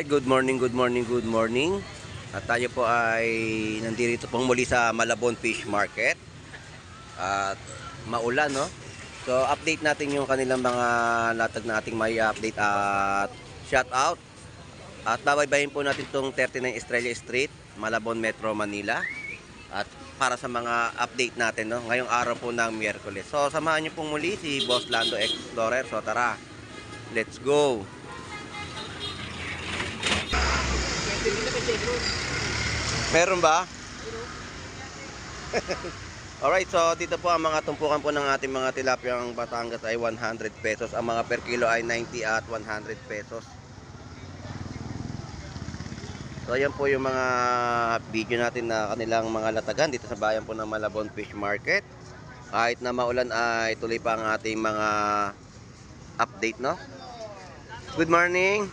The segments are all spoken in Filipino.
Alright, good morning, good morning, good morning. At tayo po ay nandito pong muli sa Malabon Fish Market. At maulan, no? So, update natin yung kanilang mga latag na ating may update at shout out. At babaybayin po natin itong 39 Estrella Street, Malabon, Metro Manila. At para sa mga update natin, no? Ngayong araw po ng Miyerkules. So, samahan niyo pong muli si Boss Lando Explorer. So, tara, let's go! Meron ba? Alright, so dito po ang mga tumpukan po ng ating mga tilapiyang Batangas ay 100 pesos. Ang mga per kilo ay 90 at 100 pesos. So ayan po yung mga video natin na kanilang mga latagan dito sa bayan po ng Malabon Fish Market. Kahit na maulan ay tuloy pa ang ating mga update, no? Good morning!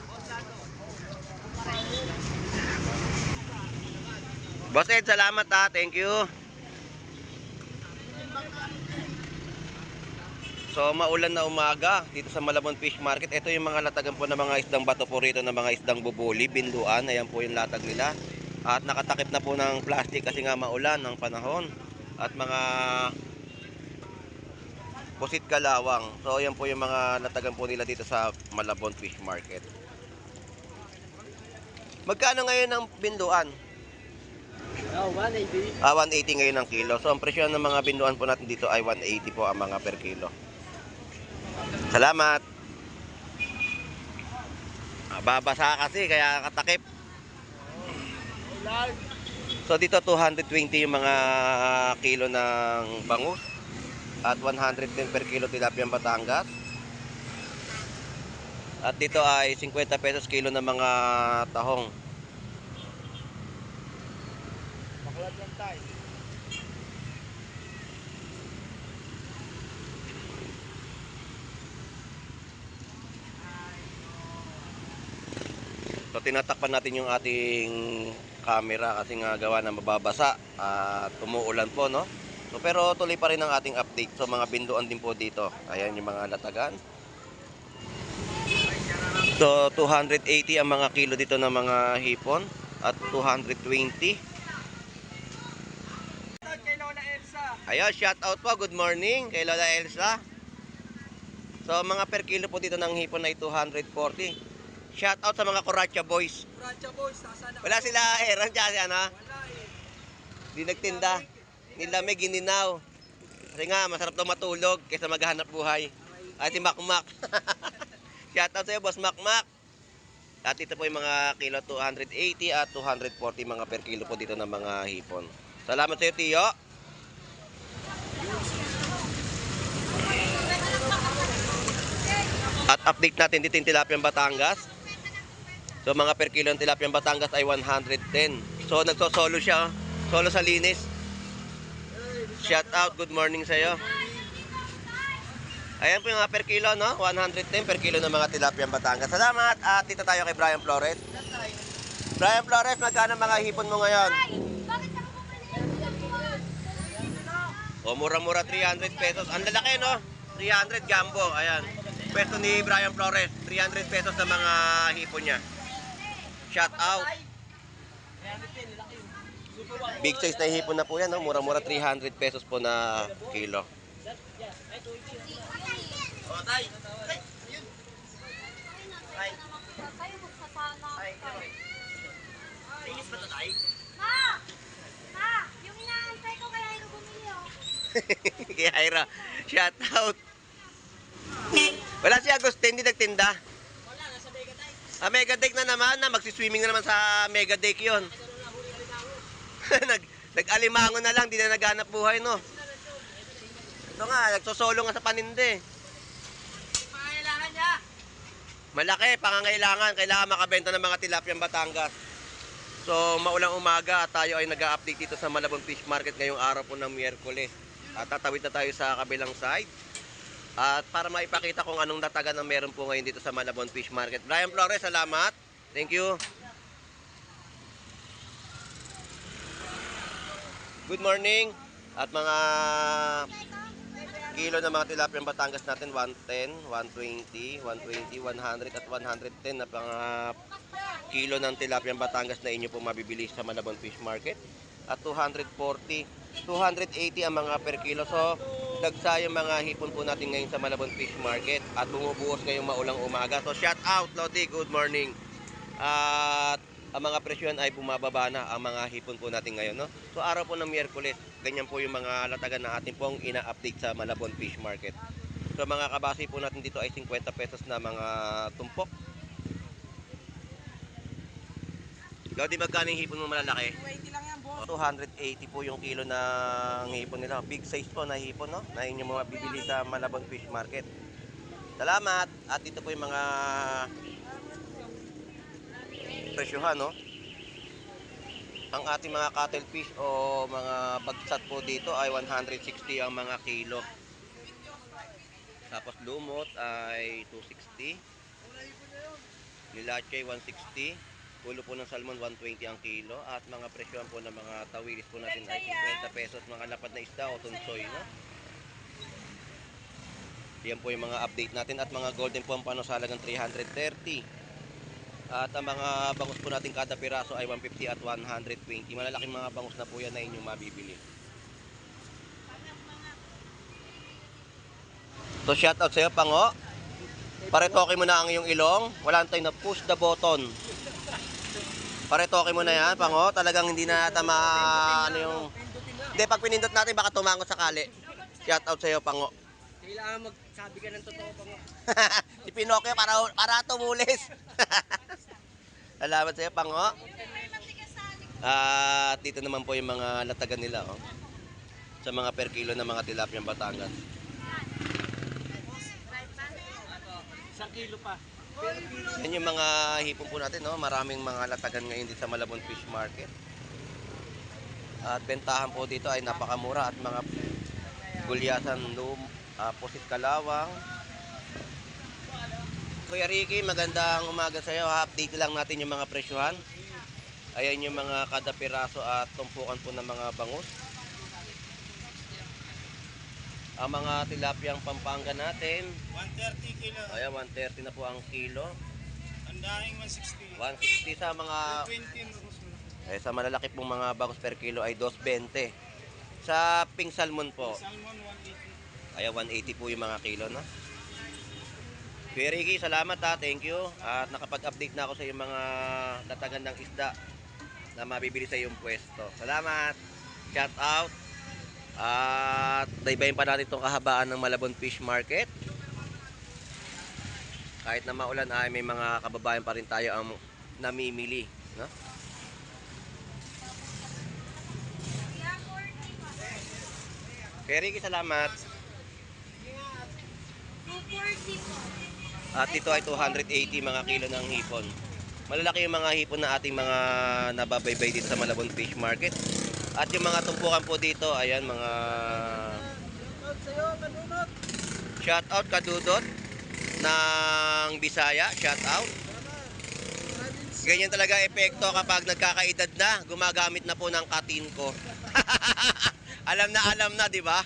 Boss Ed, salamat ha. Thank you. So, maulan na umaga dito sa Malabon Fish Market. Ito yung mga latagan po ng mga isdang bato po rito, ng mga isdang bubuli, binduan. Ayan po yung latag nila. At nakatakip na po ng plastic kasi nga maulan ng panahon. At mga pusit kalawang. So, ayan po yung mga latagan po nila dito sa Malabon Fish Market. Magkano ngayon ang binduan? 180. 180 ngayon ang kilo. So, ang presyo ng mga binduan po natin dito ay 180 po ang mga per kilo. Salamat. Babasa kasi kaya katakip. So, dito 220 yung mga kilo ng bangus. At 110 per kilo tilapia Batangas. At dito ay 50 pesos kilo ng mga tahong. Baklad lang tayo. So tinatakpan natin yung ating camera kasi nga gawa na mababasa at umuulan po, no? So pero tuloy pa rin ang ating update. So mga binduan din po dito. Ayan yung mga latagan. So 280 ang mga kilo dito ng mga hipon at 220. Kay Lola Elsa. Ayun, shout out po. Good morning kay Lola Elsa. So mga per kilo po dito ng hipon ay 240. Shout out sa mga Coracha boys. Bracha boys, nasaan ako? Wala sila Aaron dyan, ano? Wala eh. Di nagtinda. Nilamig, gininaw. Kasi nga, masarap daw matulog kaysa maghanap buhay. Ay, si Makmak. Shout out sa'yo, Boss Makmak. At ito po yung mga kilo 280 at 240 mga per kilo po dito ng mga hipon. Salamat sa'yo, Tiyo. At update natin dito yung tilapiyang Batangas. So mga per kilo ng tilapiyang Batangas ay 110. So nagsosolo siya, solo sa linis. Shout out, good morning sa iyo. Ayan po yung mga per kilo, no? 110 per kilo ng mga tilapiyang Batangas. Salamat. At dito tayo kay Brian Flores. Brian Flores, magkano mga hipon mo ngayon? O mura-mura 300 pesos. Ang lalaki, no? 300 gambo. Ayan. Pwesto ni Brian Flores, 300 pesos sa mga hipon niya. Shout out. Big size na hipon na po yan, no? Mura-mura 300 pesos po na kilo. Tay. Tingis ba ito, Tay? Ma! Yung inaantay ko kaya yung bumili, oh. Kaya Ira, shout out. Wala si Agustin, hindi nagtinda. Wala, nasa Megatay. Megadake na naman, na magsiswimming na naman sa Megadake yun. Nag-alimango na lang, di na naghanap buhay, no? Ito nga, nagsosolo nga sa paninde. Pangailangan niya. Malaki, pangangailangan. Kailangan makabenta ng mga tilapiyang Batangas. So, maulang umaga at tayo ay nag-update dito sa Malabon Fish Market ngayong araw po ng Miyerkules. At tatawid na tayo sa kabilang side. At para maipakita kung anong latagan ang meron po ngayon dito sa Malabon Fish Market. Brian Flores, salamat. Thank you. Good morning. At mga kilo ng mga tilapiyang Batangas natin, 110, 120, 120, 100 at 110 na mga kilo ng tilapia Batangas na inyo po mabibili sa Malabon Fish Market. At 240, 280 ang mga per kilo. So, dagsa yung mga hipon po natin ngayon sa Malabon Fish Market at bumubuhos ngayong maulang umaga. So, shout out, Lodi, good morning. At ang mga presyon ay bumababa na ang mga hipon po natin ngayon, no? So, araw po ng Miyerkules, ganyan po yung mga latagan na atin pong ina-update sa Malabon Fish Market. So, mga kabasi po natin dito ay 50 pesos na mga tumpok. Ikaw, di magkano yung hipon mo malalaki? 280 lang yan, boss. 280 po yung kilo ng hipon nila. Big size po na hipon, no? Na inyo mga bibili sa Malabon Fish Market. Salamat! At dito po yung mga presyohan, no? Ang ating mga cuttlefish o mga bagsat po dito ay 160 ang mga kilo. Tapos lumot ay 260. Lilache 160. Ulo po ng salmon 120 ang kilo. At mga presyohan po ng mga tawilis po natin ay 50 pesos. Mga lapad na isda o tunsoy, no? Yan po yung mga update natin. At mga golden po ang panosalagang 330. At ang mga bangus po natin kada piraso ay 150 at 120. Malalaking mga bangus na po yan na inyong mabibili. So shout out sa iyo, Pango. Paretoke mo na ang iyong ilong. Wala tayong na push the button. Paretoke mo na yan, Pango. Talagang hindi na tama ano yung... Hindi, pag pinindot natin baka tumango sakali. Shout out sa iyo, Pango. Kailangan magsabi ka ng totoo pa mo. Si Pinocchio para tumulis. Salamat sa iyo, Pango. At dito naman po yung mga latagan nila, oh. Sa mga per kilo ng mga tilapia Batangas. 1 kilo pa. Yan yung mga hipon po natin, no? Maraming mga latagan ngayon dito sa Malabon Fish Market. At bentahan po dito ay napakamura at mga gulyasan, pusit kalawang. Kuya Ricky, magandang umaga sa iyo. Update lang natin yung mga presyohan. Ayan yung mga kada piraso at tumpukan po ng mga bangus. Ang mga tilapiyang Pampanga natin, 130 kilo. ayan, 130 na po ang kilo. Ang daing 160. 160 sa mga 20 sa malalaki pong mga bangus per kilo ay 220. Sa pink salmon po, salmon 180. ay 180 po yung mga kilo, no? Kuya Ricky, salamat ha, thank you. At nakapag-update na ako sa yung mga latagan ng isda na mabibili sa iyong pwesto. Salamat. Shout out. At daybayin pa natin itong kahabaan ng Malabon Fish Market. Kahit na maulan ay may mga kababayan pa rin tayo ang namimili, no? Kaya Ricky, salamat. 240 po. At ito ay 280 mga kilo ng hipon. Malalaki yung mga hipon na ating mga nababaybay dito sa Malabon Fish Market. At yung mga tumpukan po dito, ayan, mga shout out kadudot ng Bisaya, shout out. Ganyan talaga epekto kapag nagkakaedad na, gumagamit na po ng katin ko. alam na, di ba?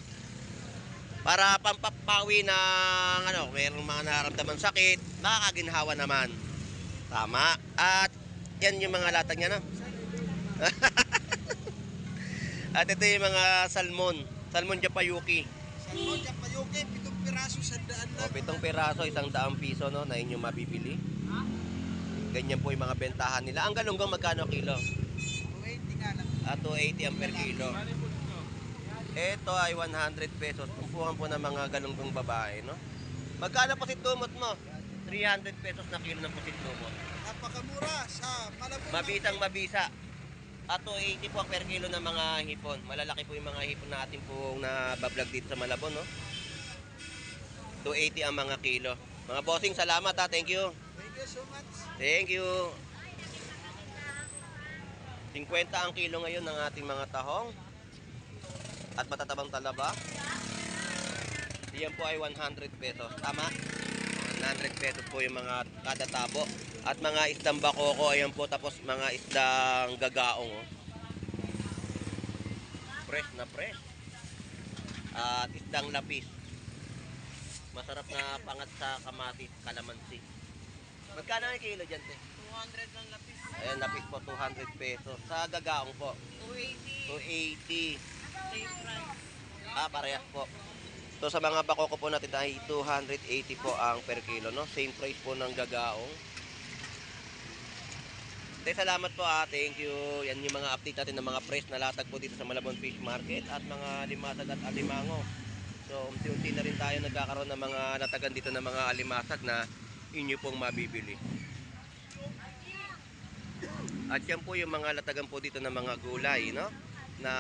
Para pampapawi ng ano, mayroong mga nararamdaman sakit, nakakaginhawa naman. Tama. At yan yung mga latag niya, no? At ito yung mga salmon. Salmon Japayuki. Salmon, Japayuki, 7 piraso, 100 lang. O, 7 peraso, 100 piso, no, na inyong mabibili. Ganyan po yung mga bentahan nila. Ang galunggong magkano kilo? 280 nga lang. At 280 ang per kilo. Ito ay 100 pesos. Tumpukan po ng mga galunggong babae, no? Magkano po si tumot mo? 300 pesos na kilo ng pusit tumot. Napakamura sa Malabon. Mabisang mabisa. At 280 po ang per kilo ng mga hipon. Malalaki po yung mga hipon na ating po nabablog dito sa Malabon, no? 280 ang mga kilo. Mga bossing, salamat ha. Thank you. Thank you so much. Thank you. 50 ang kilo ngayon ng ating mga tahong. At matatabang talaba. Diyan po ay 100 pesos. Tama? 100 pesos po yung mga kada tabo. At mga isdang bakoko, ayan po, tapos mga isdang gagaong. Oh. Fresh na fresh. At isdang lapis. Masarap na pangat sa kamatis, kalamansi. Magkano ang kilo dyan, te? 200 lang lapis. Ayan, lapis po 200 pesos. Sa gagaong po, 280. Parehas po. So sa mga bakoko po natin ay 280 po ang per kilo, no? Same price po ng gagaong. Salamat po thank you. Yan yung mga update natin ng mga price na latag po dito sa Malabon Fish Market at mga limasag at alimango. So unti-unti na rin tayo nagkakaroon ng mga latagan dito ng mga alimasag na inyo pong mabibili. At yan po yung mga latagan po dito ng mga gulay, no? Na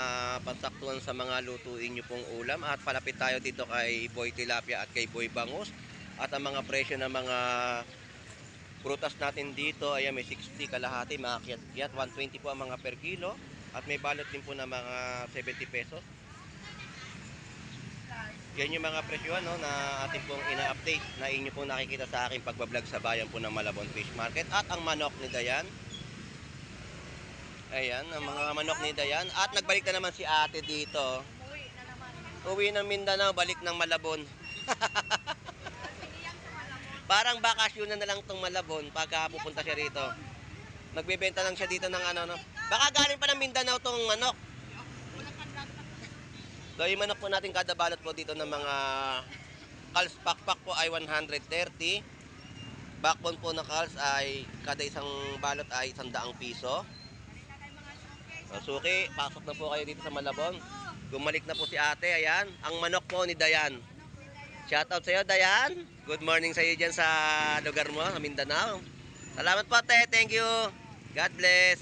pansaktuhan sa mga lutuin nyo pong ulam. At palapit tayo dito kay Boy Tilapia at kay Boy Bangus. At ang mga presyo ng mga prutas natin dito, ayan, may 60 kalahati, maakyat-kyat, 120 po ang mga per kilo. At may balot din po na mga 70 pesos. Yan yung mga presyo, no, na ating pong ina-update na inyo pong nakikita sa aking pagbablog sa bayan po ng Malabon Fish Market. At ang manok ni Dayan. Ayan, ang mga manok ni Dayan. At nagbalik na naman si ate dito. Uwi ng Mindanao, balik ng Malabon. Parang bakasyon na lang tong Malabon pagka pupunta siya rito. Nagbebenta lang siya dito ng ano, no. Baka galing pa ng Mindanao tong manok. So yung manok po natin kada balot po dito ng mga Kals pakpak po ay 130. Backbone po na Kals ay kada isang balot ay 100 piso. So, suki, pasok na po kayo dito sa Malabon. Gumalik na po si ate, ayan. Ang manok po ni Dayan. Shoutout sa iyo, Dayan. Good morning sa iyo dyan sa lugar mo, sa Mindanao. Salamat po, ate. Thank you. God bless.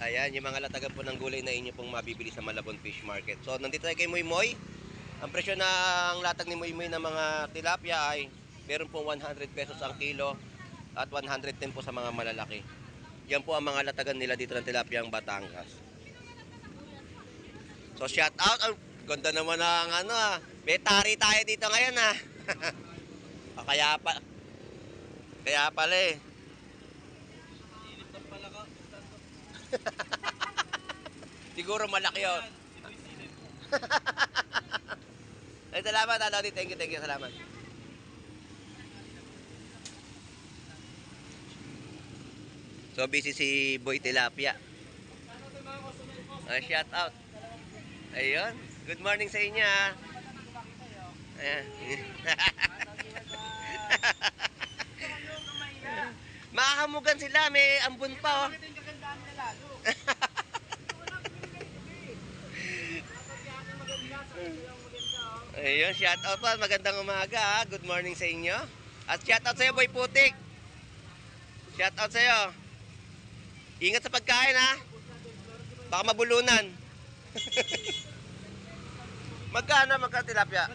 Ayan, yung mga latagan po ng gulay na inyo pong mabibili sa Malabon Fish Market. So, nandito tayo kay Moy Moy. Ang presyo ng latag ni Moy Moy ng mga tilapia ay meron pong 100 pesos ang kilo at 110 po sa mga malalaki. Yan po ang mga latagan nila dito ng tilapiyang Batangas. So, shout out. Ang ganda naman ng ano betari tayo dito ngayon kaya pala eh. Siguro malaki yun. Ay, salamat, Lodi. Thank you, salamat. So, busy si Boy Tilapia. Shout out. Ayun. Good morning sa inyo. Ayan. Makahamugan sila. May ambon pa, oh. Ayun, shout out po. Magandang umaga. Good morning sa inyo. At shout out sa iyo, Boy Putik. Shout out sa iyo. Ingat sa pagkain, ha. Baka mabulunan. Magkano tilapia?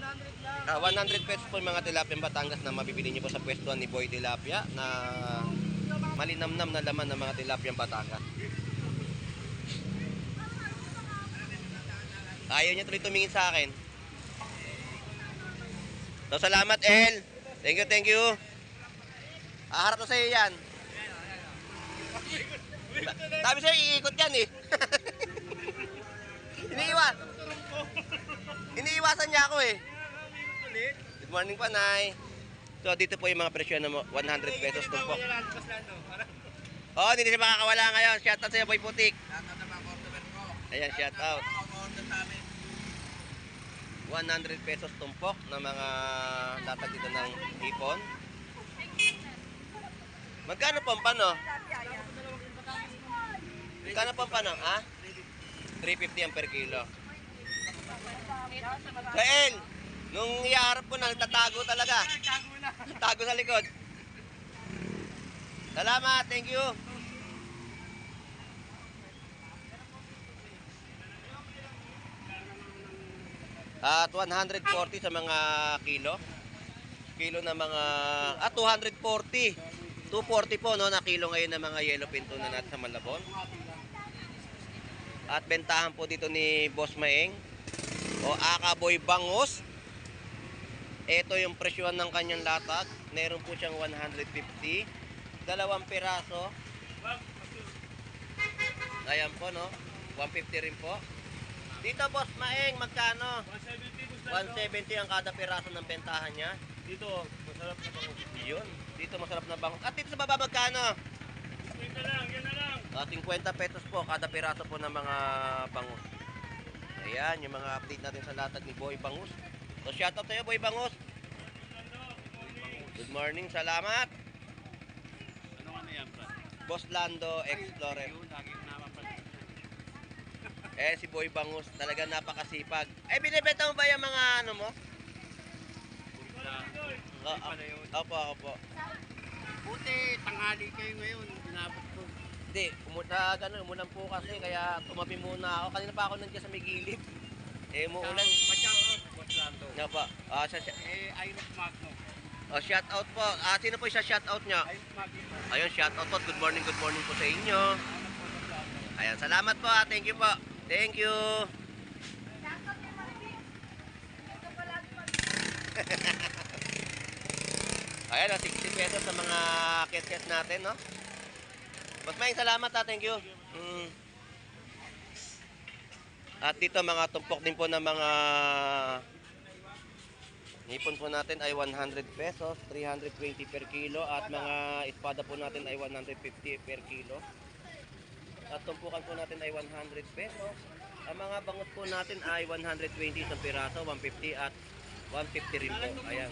100 pesos po yung mga tilapia Batangas na mabibili niyo po sa pwestuhan ni Boy Tilapia na malinamnam na laman ng mga tilapia Batangas. Ayaw niya tuloy tumingin sa akin. So, salamat, El. Thank you. Harap na sa'yo yan. Sabi sa'yo, iikot yan eh. Iniiwasan niya ako eh. Good morning pa, Nay. So, dito po yung mga presyo na 100 pesos tumpok. Oo, hindi siya makakawala ngayon. Shoutout sa'yo, Boy Putik. Ayan, shoutout. 100 pesos tumpok na mga latag dito ng hipon. Magkano pampano? Magkano pampano? 350 ang per kilo. Kael, nung iharap ko na, nagtatago talaga. Tago sa likod. Salamat, thank you. At 140 sa mga kilo. Kilo na mga 240. 240 po no na kilo ngayon ng mga yellow pinto na natin sa Malabon. At bentahan po dito ni Boss Maeng o aka Boy Bangus. Ito yung presyohan ng kanyang latag. Meron po siyang 150. Dalawang piraso. Ayan po no. 150 rin po. Dito Boss Maeng, magkano? 170 ang kada piraso ng bentahan niya. Dito, masarap na bangus. Yun. Dito masarap na bangus. At dito sa baba magkano? Ito lang, yan na lang. 50 pesos po kada piraso po ng mga bangus. Ayan, yung mga update natin sa latag ni Boy Bangus. So shoutout sa'yo Boy Bangus. Good morning, salamat. Ano ano yan, Brad? Boss Lando Explorer. Yung laging napapansin. Si Boy Bangus talaga napakasipag. Binibenta mo ba yung mga ano mo? Opo, ako po. Buti, tanghali kayo ngayon. Inabot ko. Hindi, umulan po kasi kaya tumabi muna ako. Kanina pa ako nandiyan sa may gilid. Umuulan. Pa-shoutout, Boss Lando. Nga po. Iris Magno. Shout out po. Sino po yung shout out nyo? Iris Magno. Ayun, shout out po. Good morning po sa inyo. Ayan, salamat po. Thank you po. Thank you. Sakot yung maribig. Ito pala mag- Ayan, 60 pesos sa mga ket-ket natin, no? Mas maing salamat thank you. At dito mga tumpok din po ng mga hipon po natin ay 100 pesos, 320 per kilo at mga espada po natin ay 150 per kilo. At tumpukan po natin ay 100 pesos. Ang mga bangus po natin ay 120 isang piraso, 150 at 150 rin po. Ayan.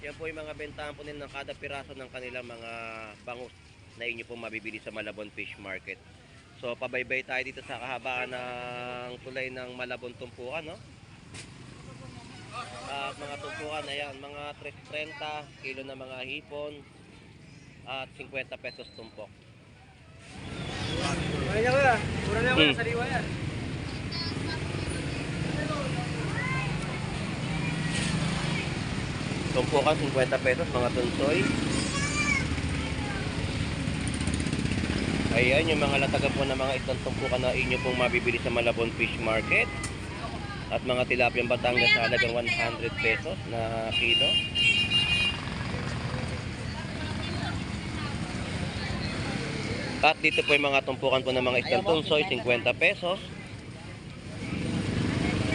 Yan po yung mga bentahan po nila ng kada piraso ng kanilang mga bangus na inyo pong mabibili sa Malabon Fish Market. So pabaybay tayo dito sa kahabaan ng tulay ng Malabon Tumpukan, no? At mga tumpukan, ayan, mga 330 kilo na mga hipon at 50 pesos tumpok. Kurang niya kuya. Kurang niya kuya, sariwa yan. Tumpukan 50 pesos mga tunsoy. Ayan yung mga latagan po ng mga isang tumpukan na inyo pong mabibili sa Malabon Fish Market. At mga tilapiyang Batangas sa halagang 100 pesos na kilo. At dito po yung mga tumpukan po ng mga isang tunsoy, 50 pesos.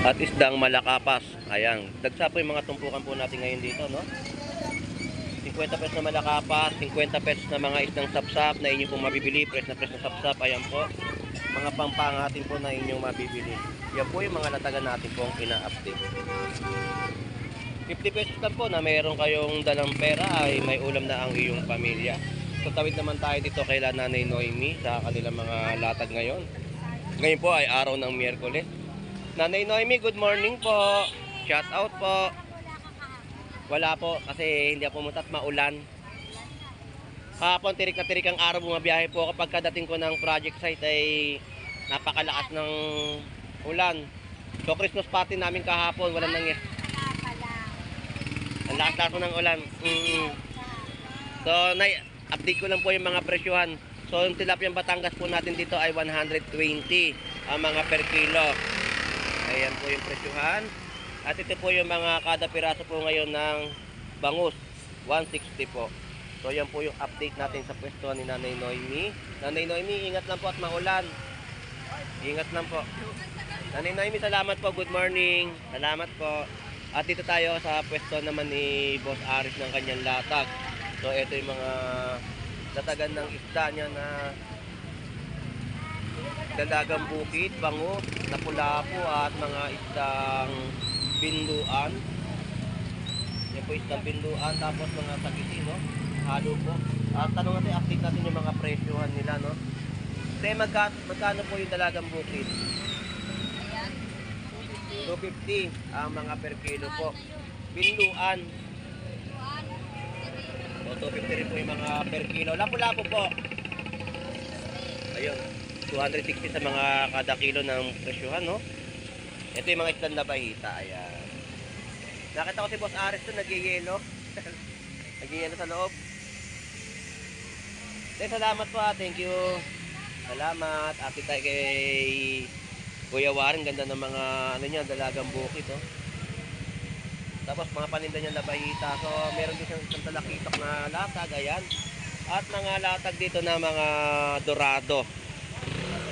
At isdang Malakapas. Ayan, dagsa po yung mga tumpukan po natin ngayon dito, no? 50 pesos na Malakapas, 50 pesos na mga isdang sapsap na inyo pong mabibili, press na sapsap, ayan po. Mga pampangatin po na inyong mabibili. Yan po yung mga latagan natin pong ina-update. 50 pesos lang po na mayroon kayong dalang pera ay may ulam na ang iyong pamilya. So tawid naman tayo dito kay Nanay Noemi sa kanilang mga latag ngayon. Ngayon po ay araw ng Miyerkules. Nanay Noemi, good morning po. Shout out po. Wala po kasi hindi ako pumunta at maulan. Kahapon tirik na tirik ang araw, bumabiyahe po kapag kadating ko ng project site ay napakalakas ng ulan. So Christmas party namin kahapon, walang nangyari. Ang lakas po ng ulan. So update ko lang po yung mga presyuhan. So yung tilapiyang Batangas po natin dito ay 120 ang mga per kilo. Ayan po yung presyuhan. At ito po yung mga kada piraso po ngayon ng bangus, 160 po. So yan po yung update natin sa pwesto ni Nanay Noemi. Nanay Noemi, ingat lang po at maulan. Ingat lang po. Nanay Noemi, salamat po. Good morning. Salamat po. At dito tayo sa pwesto naman ni Boss Aris ng kanyang latag. So ito yung mga latagan ng isda niya na dalagang bukid, bangus, lapu-lapu at mga isdang binduan. Yan po isdang binduan, tapos mga sagiti, no? Halo po. At tanong natin, update natin yung mga presyohan nila, no? Kasi magkano po yung dalagang bukid? 250 ang mga per kilo po. Binduan. So 250 rin po yung mga per kilo. Lapu-lapu po. Ayun. 260 sa mga kada kilo ng presyohan, no? Ito yung mga isdan na bahita. Ayan. Nakita ko si Boss Aris doon, nag-yelo. Nag-yelo sa loob. Salamat po. Thank you. Salamat. Happy tayo kay Kuya Warren. Ganda ng mga ano niya, dalagang bukid, oh. Tapos mga paninda niya na bahita. So meron din siyang isang talakitok na latag. Ayan. At mga latag dito na mga dorado.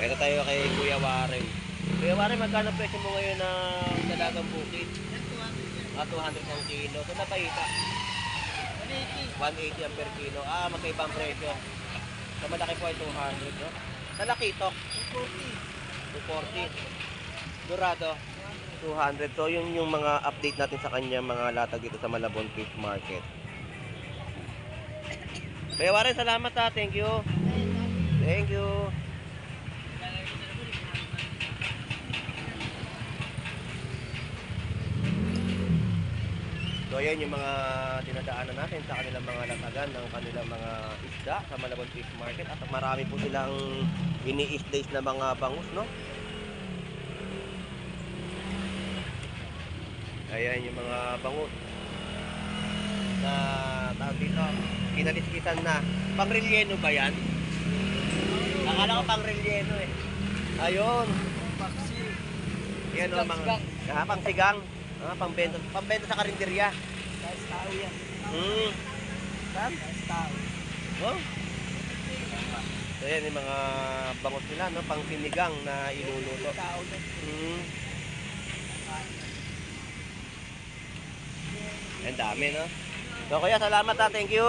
Ito tayo kay Kuya Warren. Kuya Warren, magkano presyo mo ngayon ng dalagang bukid? 200 ang kilo. Ito na bahita. 180 ang per kilo. Ah, magkaibang presyo. Sa malaki po ay 200, no? Sa lakito, 240. Dorado, 200. So, yun yung mga update natin sa kanya, mga latag dito sa Malabon Fish Market. Kaya Warren, salamat ha. Thank you. Thank you. So, ayan yung mga dinadaanan natin sa kanilang mga latagan ng kanilang mga isda sa Malabon Fish Market. At marami po silang ini-isdays na mga bangus, no? Ayan yung mga bangus na tawag dito, kinaliskisan na. Pang-relleno ba yan? Akala ko pang-relleno eh. Ayun. Yan o mga pang-sigang. Pambenta sa karinderya. Oh. So yan yung mga bangus nila, no? Pang-sinigang na iluluto. Ang dami, no? So kuya, salamat ha, thank you.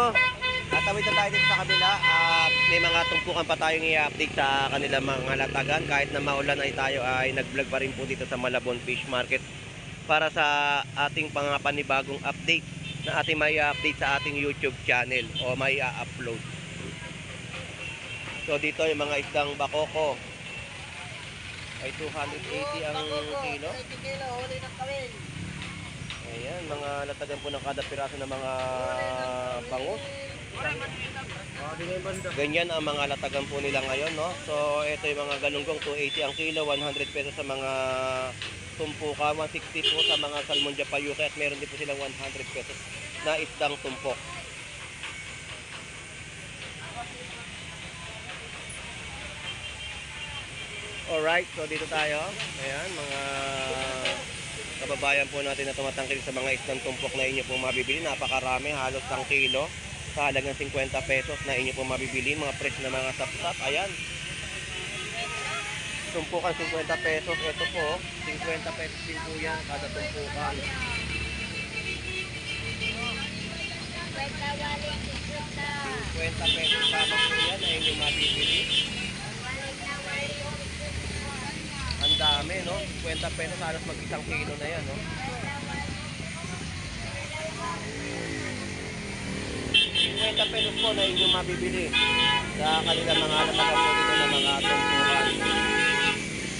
Tatawid na tayo dito sa kabila at may mga tumpukan pa tayong i-update sa kanilang mga latagan. Kahit na maulan ay tayo ay nag-vlog pa rin po dito sa Malabon Fish Market para sa ating mga panibagong update na ating may update sa ating YouTube channel o may upload. So dito yung mga isdang bakoko ay 280 ang kilo. Ayan, mga latagan po ng kada piraso ng mga bangus. Ganyan ang mga latagan po nila ngayon, no? So, ito yung mga galunggong, 280 ang kilo, 100 pesos sa mga tumpuka, 160 po sa mga salmon japayuke at meron din po silang 100 pesos na isdang tumpok. Alright, so dito tayo. Ayan, mga kababayan po natin na tumatangkil sa mga isdang tumpok na inyo pong mabibili. Napakarami, halos 1 kilo sa halagang 50 pesos na inyo pong mabibili. Mga fresh na mga sapsap. Ayan. Tumpukan 50 pesos. Ito po, 50 pesos din po yan kada tumpukan. 50 pesos lamang po yan na inyo mabibili. Ang dami, no? 50 pesos, halos mag-1 kilo na yan, no? 50 pesos po na inyong mabibili sa kanilang mga latagan po dito ng mga tumpukan.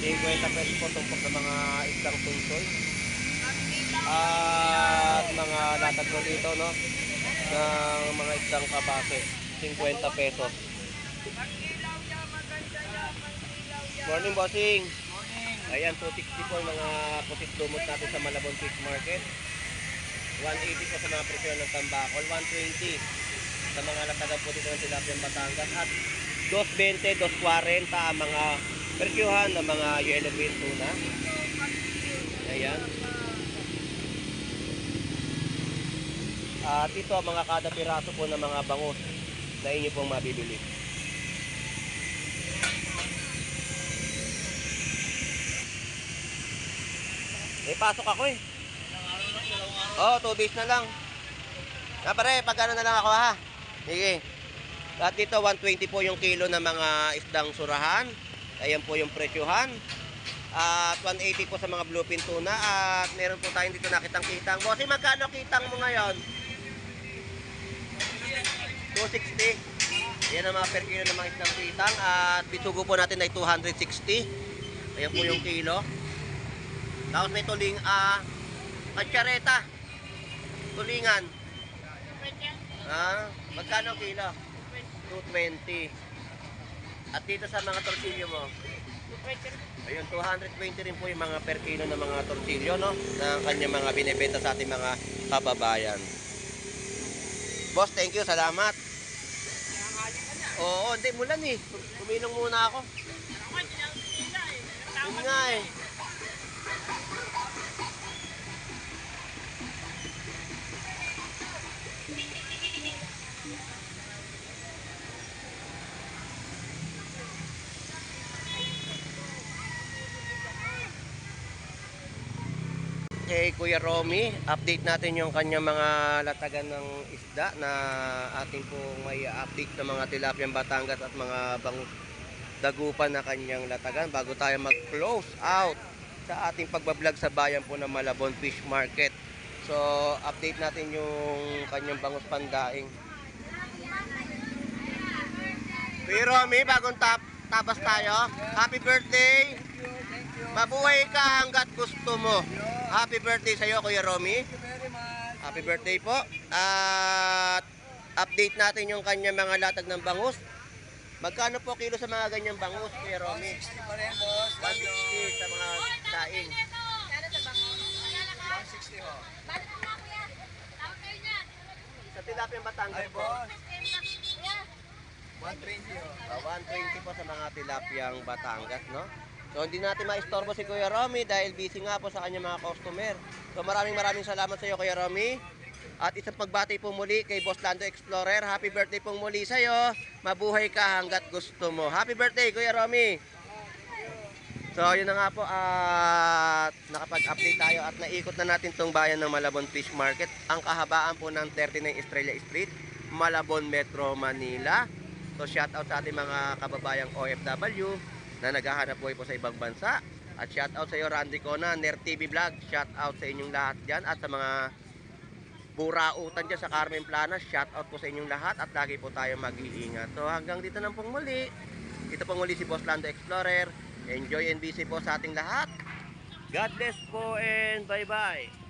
50 pesos po tumpok sa mga isdang tunsoy. At mga latag po dito, no? Ng mga isdang kabase. 50 pesos. Morning, bossing! Ayan, 260 po yung mga pusit lumot natin sa Malabon Fish Market. 180 po sa mga presyo ng tambakol. 120 sa mga latagan po dito ng Tilapia Batangas. At 220, 240 ang mga presyohan ng mga yellowfin tuna. Ayan. At ito ang mga kada piraso po ng mga bangus na inyo pong mabibili. May pasok ako eh. Oh, 2 days na lang. Pare, pagkano na lang ako ha? Sige. At dito 120 po yung kilo ng mga isdang surahan. Ayan po yung presyohan. At 180 po sa mga bluefin tuna. At meron po tayong dito nakitang kitang. Bossy, magkano kitang mo ngayon? 260. Yan ang mga per kilo ng mga isdang kitang. At bitugo po natin ay 260. Ayan po yung kilo. Tapos may tuling, katsareta. Tulingan. Magkano kilo? 220. At dito sa mga torsilyo mo? Ayun, 220 rin po yung mga per kilo ng mga torsilyo, no? Na kanya mga binibenta sa ating mga kababayan. Boss, thank you. Salamat. Oo, hindi. Mulan eh. Kumilong muna ako. Yun nga eh. kay Kuya Romy. Update natin yung kanyang mga latagan ng isda na ating pong may update ng mga tilapiyang Batangas at mga bangus dagupan na kanyang latagan bago tayo mag-close out sa ating pagbablog sa bayan po ng Malabon Fish Market. So, update natin yung kanyang bangus pandaing. Kuya Romy, bagong tapas tayo. Happy birthday! Mabuhay ka hanggat gusto mo. Happy birthday sa iyo, Kuya Romy. Happy birthday po. At update natin yung kanyang mga latag ng bangus. Magkano po kilo sa mga ganyang bangus, Kuya Romy? 160 pa rin, boss. 160 sa mga saing. Kano sa bango? 160 ho. Balik mo nga kuya. Tawag kayo niyan. Sa tilapiyang Batangas Ay, po. boss. Kuya. 120 ho. 120 po sa mga tilapiyang Batangas, no? So, hindi natin maistorbo si Kuya Romy dahil busy nga po sa kanyang mga customer. So, maraming salamat sa iyo, Kuya Romy. At isang pagbati po muli kay Boss Lando Explorer. Happy birthday pong muli sa iyo. Mabuhay ka hanggat gusto mo. Happy birthday, Kuya Romy. So, yun na nga po. At nakapag-update tayo at naikot na natin tong bayan ng Malabon Fish Market. Ang kahabaan po ng 39 Estrella Street, Malabon, Metro Manila. So, shout out sa ating mga kababayang OFW na naghahanap buhay po sa ibang bansa. At shout out sa iyo, Randy Cona, Ner TV Vlog. Shout out sa inyong lahat dyan. At sa mga burautan dyan sa Carmen Plana, shout out po sa inyong lahat. At lagi po tayo mag-iingat. So hanggang dito na pong muli. Ito pong muli si Boss Lando Explorer. Enjoy and busy po sa ating lahat. God bless po and bye bye.